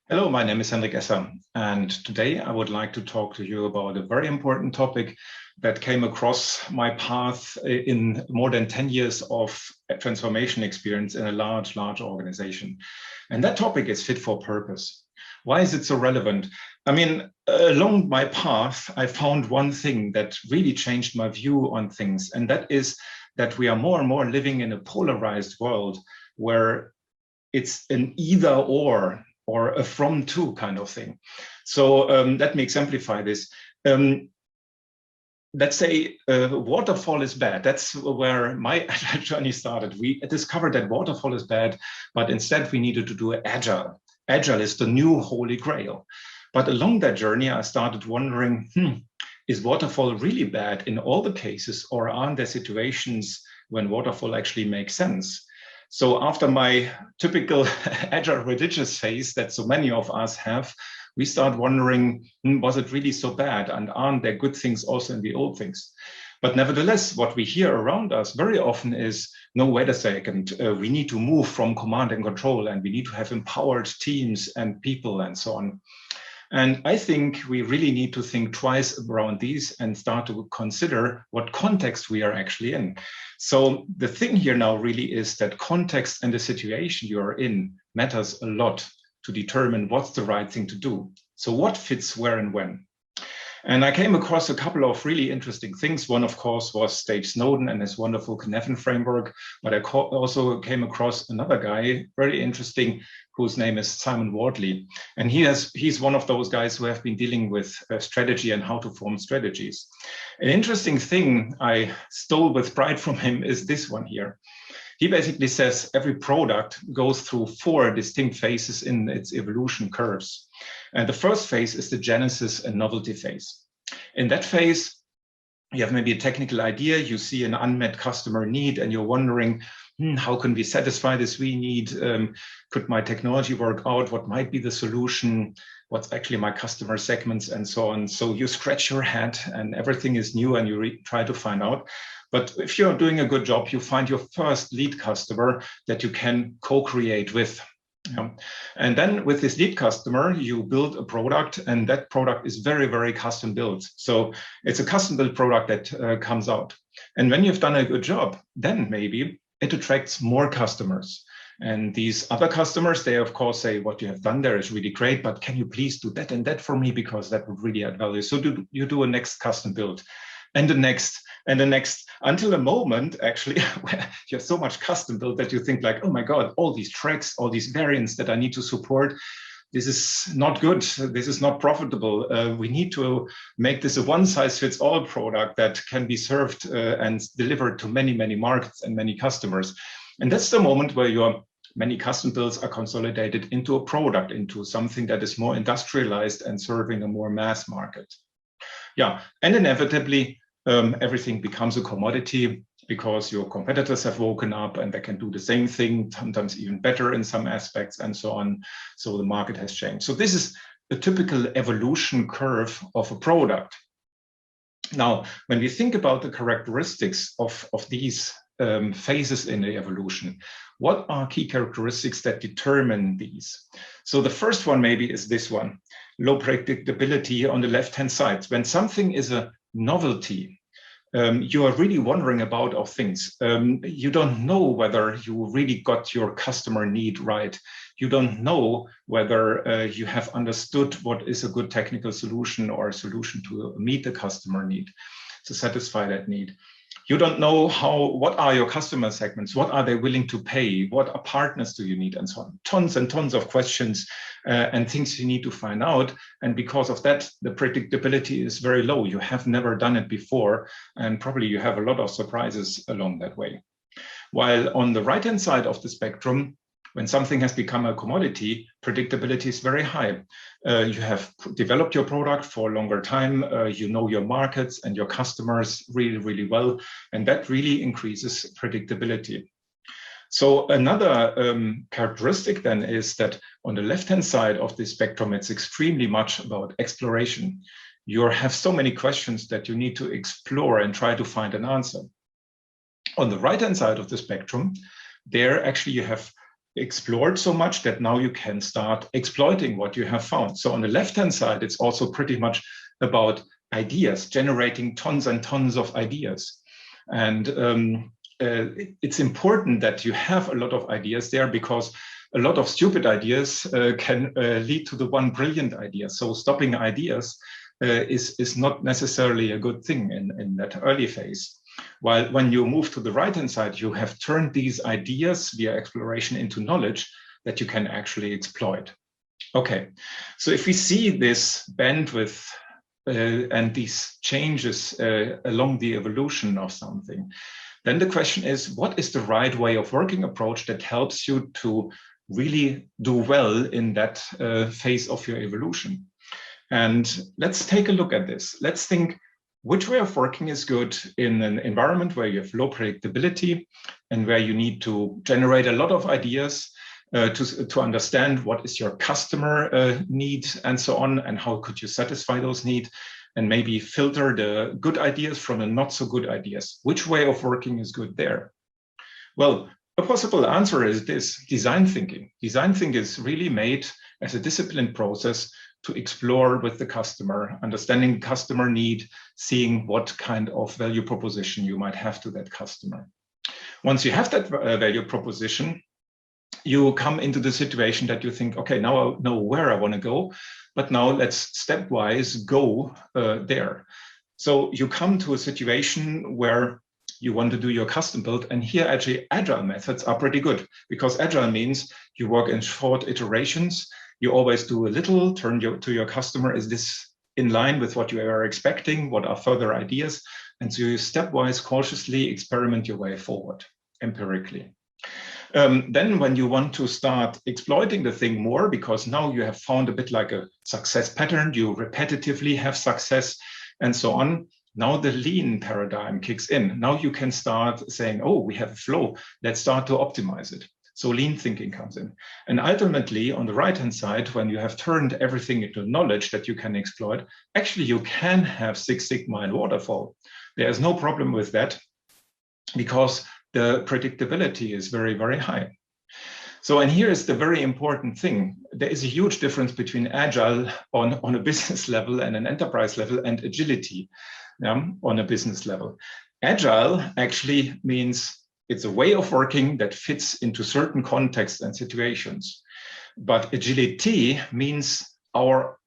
Hello, my name is Hendrick Esser, and today I would like to talk to you about a very important topic that came across my path in more than 10 years of transformation experience in a large organization. And that topic is fit for purpose. Why is it so relevant? I mean, along my path, I found one thing that really changed my view on things, and that is that we are more and more living in a polarized world where it's an either or a from to kind of thing. So let me exemplify this. Let's say waterfall is bad. That's where my agile journey started. We discovered that waterfall is bad, but instead we needed to do agile. Agile is the new holy grail. But along that journey, I started wondering, is waterfall really bad in all the cases, or aren't there situations when waterfall actually makes sense? So after my typical agile religious phase that so many of us have, we start wondering, was it really so bad? And aren't there good things also in the old things? But nevertheless, what we hear around us very often is, no, wait a second, we need to move from command and control, and we need to have empowered teams and people and so on. And I think we really need to think twice around these and start to consider what context we are actually in. So the thing here now really is that context and the situation you are in matters a lot to determine what's the right thing to do. So what fits where and when? And I came across a couple of really interesting things. One, of course, was Dave Snowden and his wonderful Cynefin framework. But I also came across another guy, very interesting, whose name is Simon Wardley. And he's one of those guys who have been dealing with strategy and how to form strategies. An interesting thing I stole with pride from him is this one here. He basically says every product goes through 4 distinct phases in its evolution curves. And the first phase is the genesis and novelty phase. In that phase, you have maybe a technical idea, you see an unmet customer need, and you're wondering, how can we satisfy this need? Could my technology work out? What might be the solution? What's actually my customer segments and so on? So you scratch your head and everything is new and you try to find out. But if you're doing a good job, you find your first lead customer that you can co-create with. And then with this lead customer, you build a product, and that product is very, very custom built. So it's a custom built product that comes out. And when you've done a good job, then maybe it attracts more customers. And these other customers, they of course say, what you have done there is really great, but can you please do that and that for me? Because that would really add value. So you do a next custom build, and the next, and the next, until a moment actually where you have so much custom build that you think like, oh my God, all these tracks, all these variants that I need to support, this is not good, this is not profitable. We need to make this a one-size-fits-all product that can be served and delivered to many, many markets and many customers. And that's the moment where your many custom builds are consolidated into a product, into something that is more industrialized and serving a more mass market. Yeah, and inevitably, everything becomes a commodity because your competitors have woken up and they can do the same thing, sometimes even better in some aspects and so on. So the market has changed. So this is a typical evolution curve of a product. Now, when we think about the characteristics of these phases in the evolution, what are key characteristics that determine these? So the first one maybe is this one, low predictability on the left-hand side. When something is a novelty, you are really wondering about things. You don't know whether you really got your customer need right. You don't know whether you have understood what is a good technical solution or a solution to meet the customer need, to satisfy that need. You don't know what are your customer segments, what are they willing to pay, what partners do you need, and so on. Tons and tons of questions and things you need to find out. And because of that, the predictability is very low. You have never done it before, and probably you have a lot of surprises along that way. While on the right-hand side of the spectrum, when something has become a commodity, predictability is very high. You have developed your product for a longer time. You know your markets and your customers really, really well. And that really increases predictability. So another characteristic then is that on the left-hand side of the spectrum, it's extremely much about exploration. You have so many questions that you need to explore and try to find an answer. On the right-hand side of the spectrum, there actually you have explored so much that now you can start exploiting what you have found. So on the left-hand side, it's also pretty much about ideas, generating tons and tons of ideas. And it's important that you have a lot of ideas there, because a lot of stupid ideas can lead to the one brilliant idea. So stopping ideas is not necessarily a good thing in that early phase. While when you move to the right-hand side, you have turned these ideas via exploration into knowledge that you can actually exploit. Okay, so if we see this bandwidth and these changes along the evolution of something, then the question is, what is the right way of working approach that helps you to really do well in that phase of your evolution? And let's take a look at this. Let's think, which way of working is good in an environment where you have low predictability and where you need to generate a lot of ideas to understand what is your customer need and so on, and how could you satisfy those needs, and maybe filter the good ideas from the not so good ideas. Which way of working is good there? Well, a possible answer is this: design thinking. Design thinking is really made as a disciplined process to explore with the customer, understanding customer need, seeing what kind of value proposition you might have to that customer. Once you have that value proposition, you come into the situation that you think, okay, now I know where I want to go, but now let's stepwise go there. So you come to a situation where you want to do your custom build, and here actually Agile methods are pretty good, because Agile means you work in short iterations. You always do a little, turn to your customer, is this in line with what you are expecting? What are further ideas? And so you stepwise, cautiously experiment your way forward empirically. Then when you want to start exploiting the thing more, because now you have found a bit like a success pattern, you repetitively have success and so on, now the lean paradigm kicks in. Now you can start saying, oh, we have a flow, let's start to optimize it. So lean thinking comes in. And ultimately, on the right-hand side, when you have turned everything into knowledge that you can exploit, actually you can have Six Sigma and Waterfall. There's no problem with that, because the predictability is very, very high. So, and here is the very important thing. There is a huge difference between Agile on a business level and an enterprise level, and agility on a business level. Agile actually means it's a way of working that fits into certain contexts and situations. But agility means our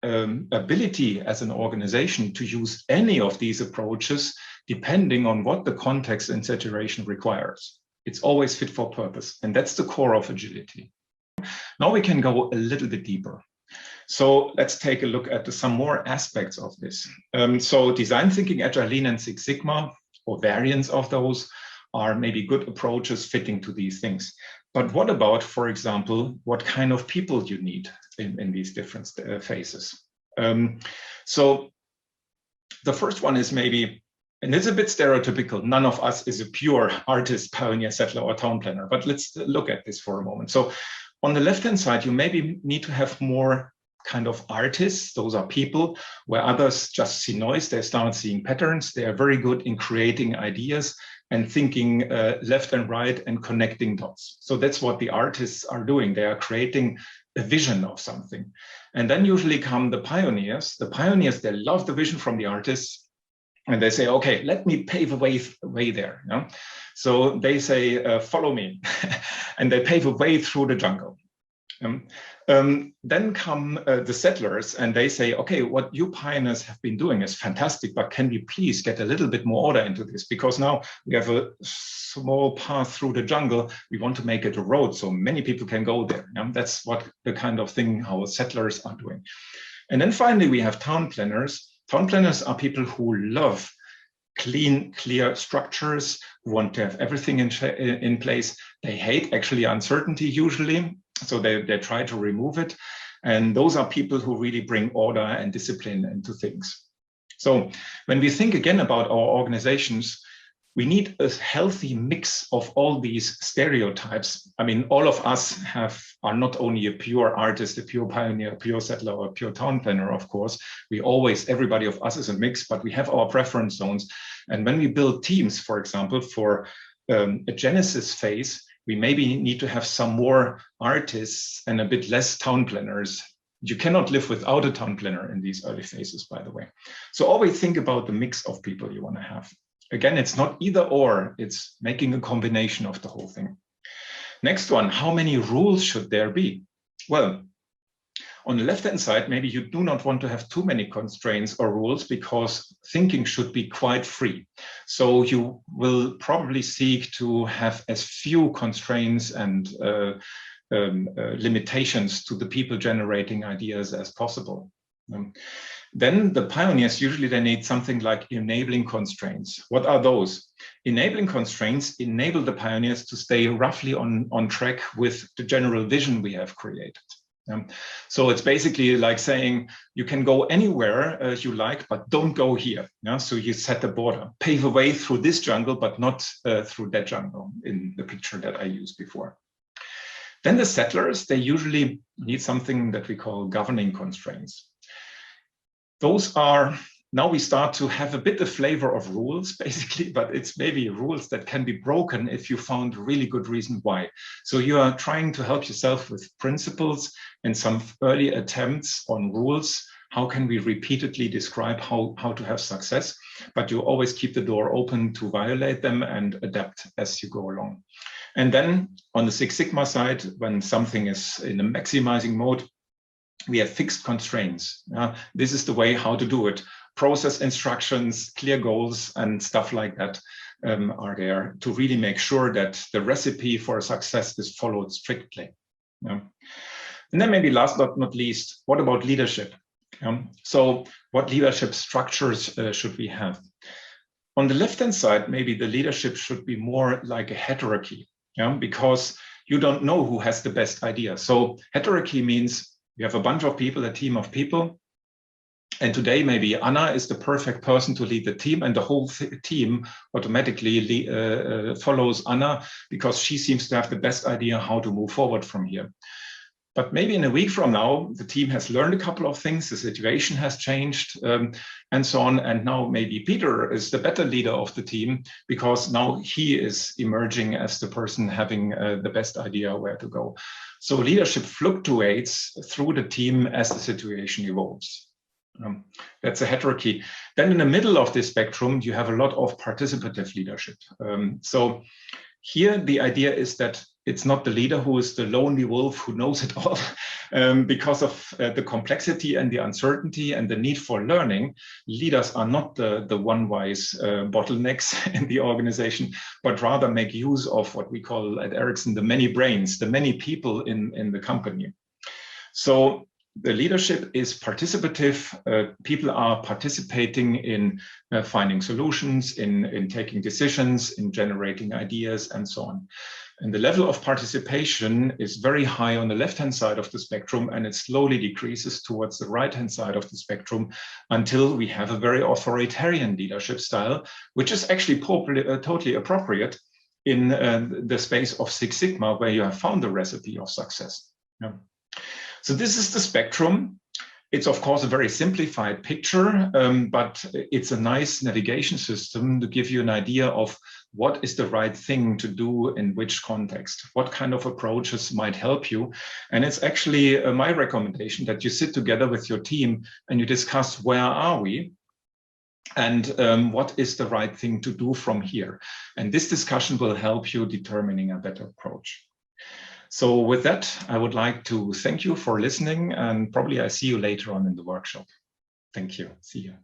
ability as an organization to use any of these approaches depending on what the context and situation requires. It's always fit for purpose, and that's the core of agility. Now we can go a little bit deeper. So let's take a look at some more aspects of this. So design thinking, Agile, Lean, and Six Sigma, or variants of those, are maybe good approaches fitting to these things. But what about, for example, what kind of people you need in these different phases? So the first one is maybe, and it's a bit stereotypical, none of us is a pure artist, pioneer, settler, or town planner, but let's look at this for a moment. So on the left-hand side, you maybe need to have more kind of artists. Those are people where others just see noise, they start seeing patterns. They are very good in creating ideas and thinking left and right and connecting dots. So that's what the artists are doing. They are creating a vision of something. And then usually come the pioneers. The pioneers, they love the vision from the artists, and they say, okay, let me pave a way there. You know? So they say, follow me. And they pave a way through the jungle. Then come the settlers, and they say, okay, what you pioneers have been doing is fantastic, but can we please get a little bit more order into this? Because now we have a small path through the jungle. We want to make it a road so many people can go there. That's what the kind of thing how settlers are doing. And then finally, we have town planners. Town planners are people who love clean, clear structures, who want to have everything in place. They hate actually uncertainty usually. So they try to remove it. And those are people who really bring order and discipline into things. So when we think again about our organizations, we need a healthy mix of all these stereotypes. I mean, all of us are not only a pure artist, a pure pioneer, a pure settler, or a pure town planner, of course. Everybody of us is a mix, but we have our preference zones. And when we build teams, for example, for a genesis phase, we maybe need to have some more artists and a bit less town planners. You cannot live without a town planner in these early phases, by the way. So always think about the mix of people you want to have. Again, it's not either or, it's making a combination of the whole thing. Next one, how many rules should there be? Well, on the left-hand side, maybe you do not want to have too many constraints or rules because thinking should be quite free. So you will probably seek to have as few constraints and limitations to the people generating ideas as possible. Then the pioneers, usually they need something like enabling constraints. What are those? Enabling constraints enable the pioneers to stay roughly on track with the general vision we have created. So it's basically like saying you can go anywhere you like, but don't go here. So you set the border, pave a way through this jungle, but not through that jungle in the picture that I used before. Then the settlers, they usually need something that we call governing constraints. Those are, now we start to have a bit of flavor of rules, basically, but it's maybe rules that can be broken if you found a really good reason why. So you are trying to help yourself with principles and some early attempts on rules. How can we repeatedly describe how to have success? But you always keep the door open to violate them and adapt as you go along. And then on the Six Sigma side, when something is in a maximizing mode, we have fixed constraints. This is the way how to do it. Process instructions, clear goals, and stuff like that are there to really make sure that the recipe for success is followed strictly. And then maybe last but not least, what about leadership? So what leadership structures should we have? On the left-hand side, maybe the leadership should be more like a hierarchy, because you don't know who has the best idea. So hierarchy means you have a bunch of people, a team of people. And today, maybe Anna is the perfect person to lead the team, and the whole team automatically follows Anna because she seems to have the best idea how to move forward from here. But maybe in a week from now, the team has learned a couple of things, the situation has changed, and so on. And now maybe Peter is the better leader of the team because now he is emerging as the person having the best idea where to go. So leadership fluctuates through the team as the situation evolves. That's a hierarchy. Then in the middle of this spectrum, you have a lot of participative leadership. So here, the idea is that it's not the leader who is the lonely wolf who knows it all. Because of the complexity and the uncertainty and the need for learning, leaders are not the one-wise bottlenecks in the organization, but rather make use of what we call at Ericsson the many brains, the many people in the company. So the leadership is participative. People are participating in finding solutions, in taking decisions, in generating ideas, and so on. And the level of participation is very high on the left-hand side of the spectrum, and it slowly decreases towards the right-hand side of the spectrum until we have a very authoritarian leadership style, which is actually totally appropriate in the space of Six Sigma, where you have found the recipe of success. Yeah. So this is the spectrum. It's, of course, a very simplified picture, but it's a nice navigation system to give you an idea of what is the right thing to do in which context, what kind of approaches might help you. And it's actually my recommendation that you sit together with your team and you discuss where are we and what is the right thing to do from here. And this discussion will help you determining a better approach. So with that, I would like to thank you for listening, and probably I see you later on in the workshop. Thank you. See you.